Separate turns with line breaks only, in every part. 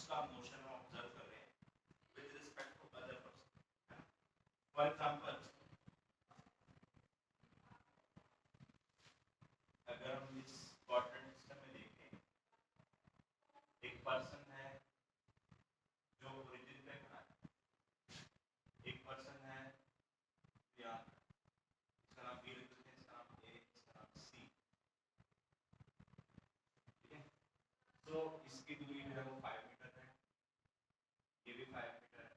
उसका मोशन हम ऑब्जर्व कर रहे हैं with respect to other person. For example अगर हम इस क्वाड्रेंट सिस्टम में देखें, एक पर्सन है जो ओरिजिन पे खड़ा है, एक पर्सन है यहाँ, इसका नाम बी लिख देते हैं, इसका नाम ए, इसका नाम सी, ठीक है। तो इसकी दूरी जो है वो 5 मीटर है, ये भी 5 मीटर है।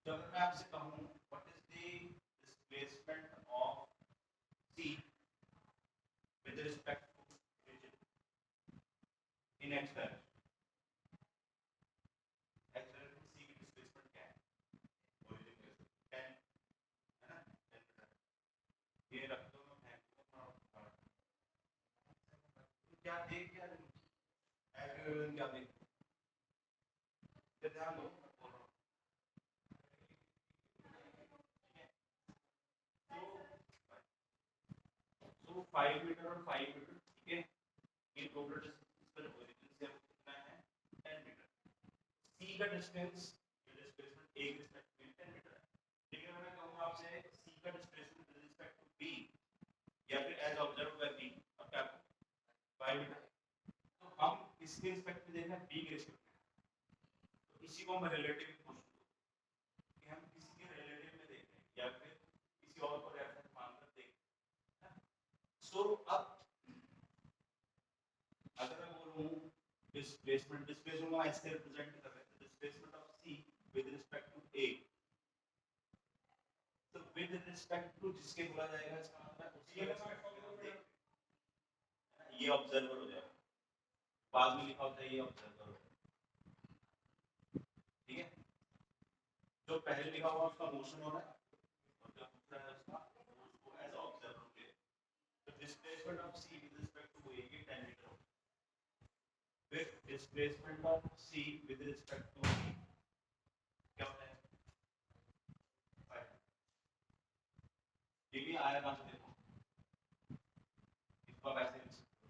तो अगर मैं आपसे कहूँ what is the displacement of C with respect to origin in X direction, X direction C की डिस्प्लेसमेंट क्या है ओरिजिन के साथ 10 है ना, 10 मीटर। ये रख दो, मैं फेंक दूंगा, क्या देख क्या रहे क्या देख, ध्यान दो बोल रहा हूँ, ठीक है। तो 5 मीटर और 5 मीटर, ठीक है, ये टोटल डिस्टेंस ओरिजिन से कितना है 10 मीटर। सी का डिस्टेंस डिस्प्लेसमेंट ए के रिस्पेक्ट में 10 मीटर है। लेकिन अगर मैं कहूँ आपसे सी का displacement with respect to B या फिर एज ऑब्जर्व्ड बाय बी, अब क्या 5 मीटर, तो हम इसके रिस्पेक्ट में देख रहे हैं बी के रिस्पेक्ट में, तो इसी को हम रिलेटिव पूछ लो कि हम किसी के रिलेटिव में देख रहे हैं या फिर किसी और को रेफरेंस मानकर देख रहे हैं। सो अब अगर मैं बोलूं डिस्प्लेसमेंट को ऐसे रिप्रेजेंट कर रहे हैं, displacement of C with respect to A, तो विद रिस्पेक्ट टू जिसके बोला जाएगा इसका मतलब उसी के रिस्पेक्ट में हम देख, ये ऑब्जर्वर हो जाएगा, बाद में लिखा होता है ये ऑब्जर्वर हो, ठीक है। जो पहले लिखा हुआ उसका मोशन हो रहा है और जो दूसरा है उसका उसको एज ऑब्जर्वर ले, तो displacement of C with respect to A ये 10 मीटर होगा, फिर displacement of C with respect to B क्या होता है 5। ये भी आया कहां से देखो, इसको ऐसे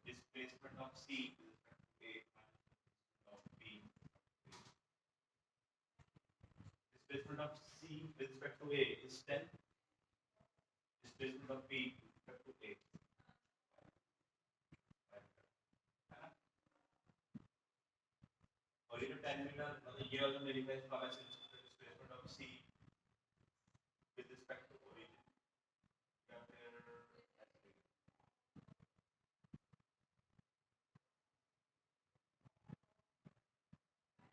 displacement of C with respect to A of B, displacement of C with respect to A is 10, displacement of B with respect to A, और ये जो 10 मीटर मतलब ये वाला मेरी है इसका वैसे displacement of C with respect to origin या फिर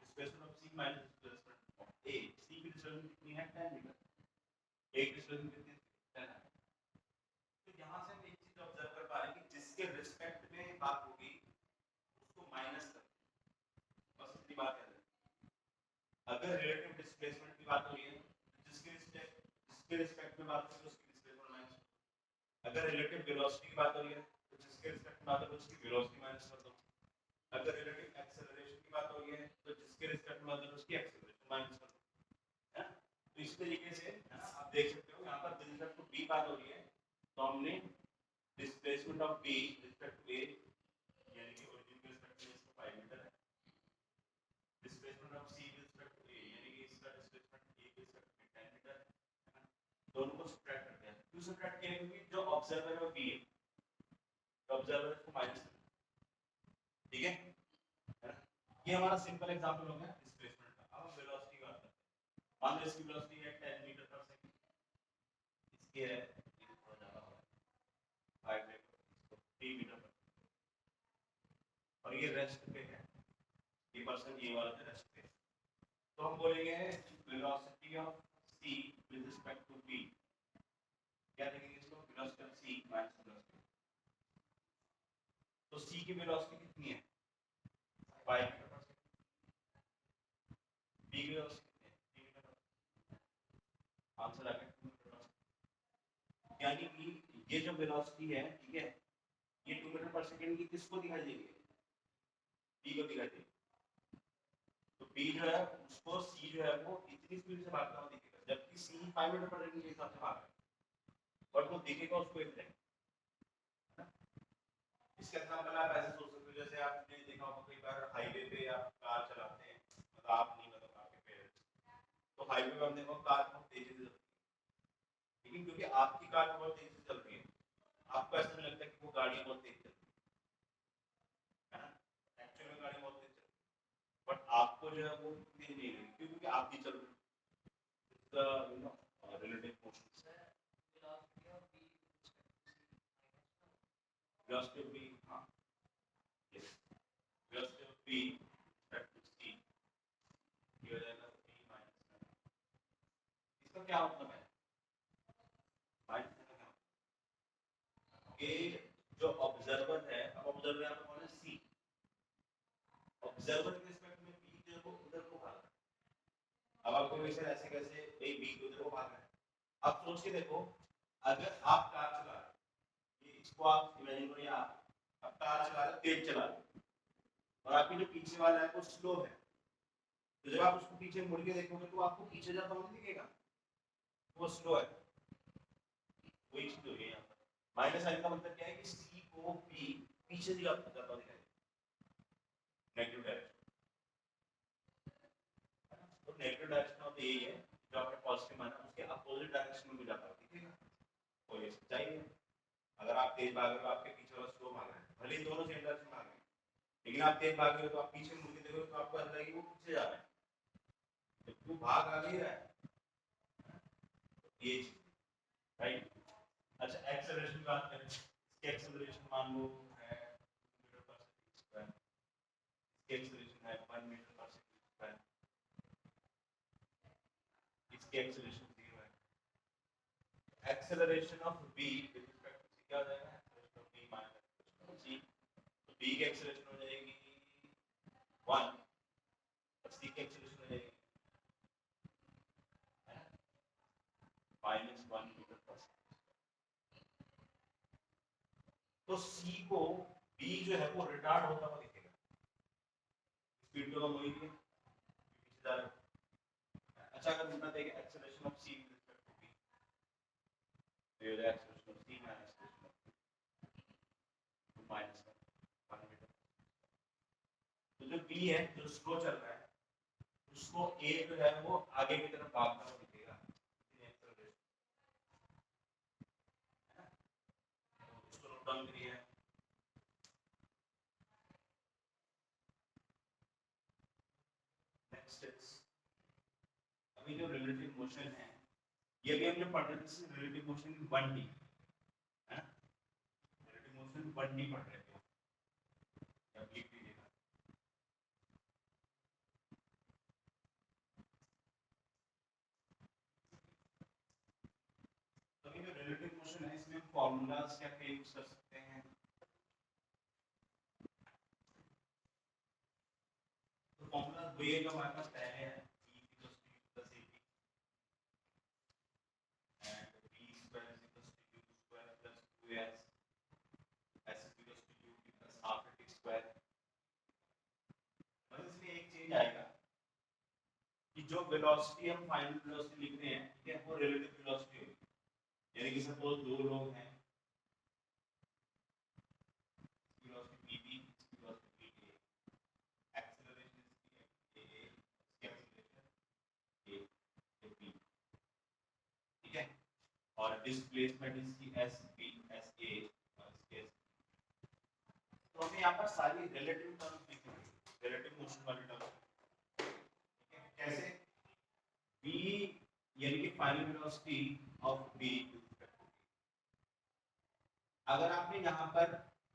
displacement of C minus displacement of A, C की डिस्प्लेसमेंट कितनी है 10 मीटर, A की डिस्प्लेसमेंट कितनी है 10 है। तो यहाँ से हम एक चीज ऑब्जर्व कर पा रहे हैं कि जिसके रिस्पेक्ट में बात होगी उसको माइनस कर, बस इतनी बात है। अगर रिलेटिव डिस्प्लेसमेंट की बात हो रही है तो जिसके रिस्पेक्ट में बात हो रही है उसकी डिस्प्लेसमेंट माइनस, अगर रिलेटिव वेलोसिटी की बात हो रही है तो जिसके रिस्पेक्ट में बात हो रही है उसकी वेलोसिटी माइनस कर दो, अगर रिलेटिव एक्सेलरेशन की बात हो रही है तो जिसके रिस्पेक्ट में बात हो रही है उसकी एक्सेलरेशन माइनस कर दो, है। तो इस तरीके से है ना, आप देख सकते हो यहाँ पर विद रिस्पेक्ट टू बी बात हो रही है तो हमने displacement of B respect to A यानी कि ओरिजिन के रिस्पेक्ट में इसका 5 मीटर है, displacement of C with respect to A यानी कि इसका डिस्प्लेसमेंट ए के रिस्पेक्ट में 10 मीटर है ना, दोनों को सब्ट्रैक्ट करते हैं, क्यों सब्ट्रैक्ट किया क्योंकि जो ऑब्जर्वर है वो बी है, तो ऑब्जर्वर को माइनस करना, ठीक है ना। ये हमारा सिंपल एग्जांपल हो गया डिस्प्लेसमेंट का। अब हम वेलोसिटी की बात करते हैं, मान लो इसकी वेलोसिटी है 10 मीटर पर सेकंड, इसकी है ये थोड़ा ज्यादा हो रहा है 5 मीटर 3 मीटर पर, और ये रेस्ट पे है, ये पर्सन ये वाला है रेस्ट पे, तो हम बोलेंगे velocity of c with respect to b, क्या देखेंगे इसको velocity of c minus velocity, तो c की वेलोसिटी कितनी है 5 मीटर पर सेकंड, b की वेलोसिटी कितनी है 3 मीटर पर, आंसर आ गया 2 मीटर पर सेकंड, यानी कि ये जो वेलोसिटी है ठीक है ये 2 मीटर पर सेकंड की किसको दिखाई देगी b को दिखाई देगी, तो b जो है उसको c जो है वो इतनी स्पीड से भागता हुआ दिखेगा जबकि c 5 मीटर पर सेकंड के हिसाब से भाग रहा है और वो दिखेगा उसको एक टाइम, है ना। इसके एग्जांपल आप ऐसे सोच सकते हो जैसे आपने देखा होगा कई बार हाईवे पे आप कार चला मतलब आप नहीं, मतलब आपके पेरेंट्स। तो हाईवे पे हम देखो कार बहुत तेजी से चलती है, लेकिन क्योंकि आपकी कार बहुत तेजी से चल रही है, आपको ऐसा नहीं लगता कि वो गाड़ी बहुत तेज चल रही है ना, एक्चुअल में गाड़ी बहुत तेज चल रही है, बट आपको जो है वो तेज नहीं लगी क्योंकि आप भी चल रहे हो। Relative motion velocity of v, हाँ, yes, velocity of v respect to c ये हो जाएगा v minus, इसका क्या मतलब है माइनस का क्या मतलब कि जो ऑब्जर्वर है, अब ऑब्जर्वर यहाँ पे कौन है c, ऑब्जर्वर के रिस्पेक्ट में v जो है वो उधर को भाग रहा है। अब आपको वैसे ऐसे कैसे भाई v उधर को भाग रहा है, आप सोच के देखो, अगर आप कार चला रहे हो, ये इसको आप इमेजिन करो, या आप कार चला रहे हो, तेज चला रहे हो, और आपकी जो पीछे वाला है वो स्लो है, तो जब आप उसको पीछे मुड़ के देखोगे तो आपको पीछे जाता हुआ दिखेगा, वो स्लो है, वही चीज हो गई यहाँ पर। माइनस साइन का मतलब क्या है कि सी को पी पीछे जाता हुआ दिखाई, नेगेटिव डायरेक्शन, तो नेगेटिव डायरेक्शन ऑफ यही है, जो आपने पॉजिटिव माना उसके अपोजिट डायरेक्शन में भी जाता है, ठीक है, और ये सच्चाई है। अगर आप तेज भाग रहे हो, आपके पीछे वाला स्लो भाग रहा है, भले ही दोनों सेम डायरेक्शन भाग रहे हैं, लेकिन आप तेज भाग रहे हो तो आप पीछे मुड़ के देखोगे तो आपको लगता है कि वो पीछे जा रहा है, तो भाग आगे ही रहा है, ये चीज, राइट। अच्छा, एक्सेलरेशन की बात करें, इसकी एक्सेलरेशन मान लो है मीटर पर सेकंड स्क्वायर, इसकी एक्सेलरेशन है 1 मीटर पर सेकंड स्क्वायर, इसकी एक्सेलरेशन 0 है। Acceleration of v with respect to c क्या हो जाएगा, acceleration of v minus acceleration of c, तो v की एक्सेलरेशन हो जाएगी 1 और c की एक्सेलरेशन हो जाएगी -1 मीटर पर सेकंड, तो c को v जो है वो रिटार्ड होता हुआ दिखेगा, स्पीड तो कम होगी, पीछे जा रहा है। अच्छा, अगर उल्टा देखें acceleration of c with respect to v, तो ये हो जाएगा acceleration of c minus acceleration of v minus 1 metre, तो जो v है जो स्लो चल रहा है उसको a जो है वो आगे की तरफ भागता हुआ दिखेगा, एक्सेलरेशन है ना, तो इसको नोट डाउन करिए। नेक्स्ट इज, अभी जो रिलेटिव मोशन है, ये भी हम जो पढ़ रहे थे रिलेटिव मोशन 1D है ना, रिलेटिव मोशन 1D पढ़ रहे थे, या लिख लीजिएगा। तो अभी जो रिलेटिव मोशन है इसमें फॉर्मूलाज क्या क्या यूज कर सकते हैं, तो फॉर्मूला वही है जो हमारे पास पहले है, E equals to U plus AP and B square is equals to U square plus 2S, S is equals to U plus half A T square। बस इसमें एक चेंज आएगा कि जो वेलोसिटी हम फाइनल वेलोसिटी लिख रहे हैं, ठीक है, वो रिलेटिव वेलोसिटी होगी, यानी कि सपोज दो लोग हैं, velocity v, velocity v, acceleration इसकी a, इसकी एक्सेलरेशन a, b, ठीक है, और डिस्प्लेसमेंट इसकी s b, s a और इसकी s, तो हमें यहाँ पर सारी रिलेटिव टर्म्स लिखनी है, रिलेटिव मोशन वाली टर्म्स, ठीक है, कैसे, v यानी कि फाइनल वेलोसिटी ऑफ v, अगर आपने यहाँ पर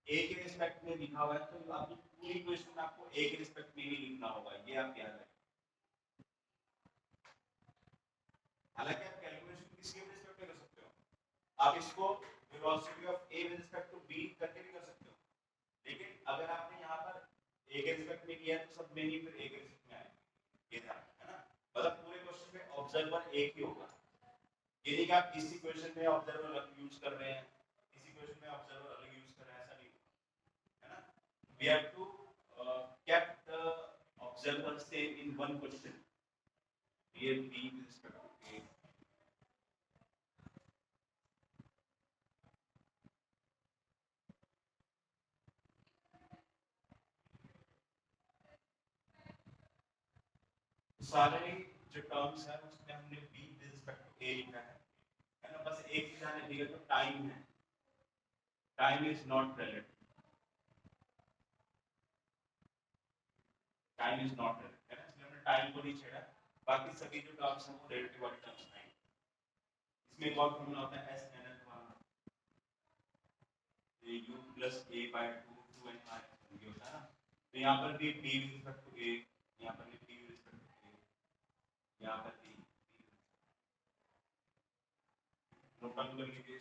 a के रिस्पेक्ट में लिखा हुआ है तो आपको पूरी इक्वेशन आपको a के रिस्पेक्ट में ही लिखना होगा, ये आप याद रखें। हालांकि आप कैलकुलेशन किसके रिस्पेक्ट में कर सकते हो, आप इसको velocity of a with respect to b करके भी कर सकते हो, लेकिन अगर आपने यहाँ पर a के रिस्पेक्ट में किया तो सब में ही फिर a के रिस्पेक्ट में आएगा, ये ध्यान रखना ना, मतलब पूरे क्वेश्चन में ऑब्जर्वर एक ही होगा, ये नहीं कि आप इस इक्वेशन में ऑब्जर्वर अलग यूज कर रहे हैं, इस इक्वेशन में ऑब्जर्वर अलग यूज कर रहे हैं, ऐसा नहीं है ना, we have to kept the observer same in one question, here b with respect to a, सारे जो टर्म्स है उसमें हमने b with respect to a लिखा है ना। बस एक चीज ध्यान रखिएगा, तो टाइम है, time is not relative, time is not relative है ना, इसलिए हमने टाइम को नहीं छेड़ा। बाकी सभी जो टर्म्स हैं वो रिलेटिव वाले टर्म्स हैं। इसमें एक और फॉर्मूला होता है एस एन एन वाला, ये u plus a by 2 2n minus 1 ये होता है ना। तो यहाँ पर भी b with respect to a, यहाँ पर भी b with respect to a, यहाँ पर भी नोट डाउन कर लीजिए।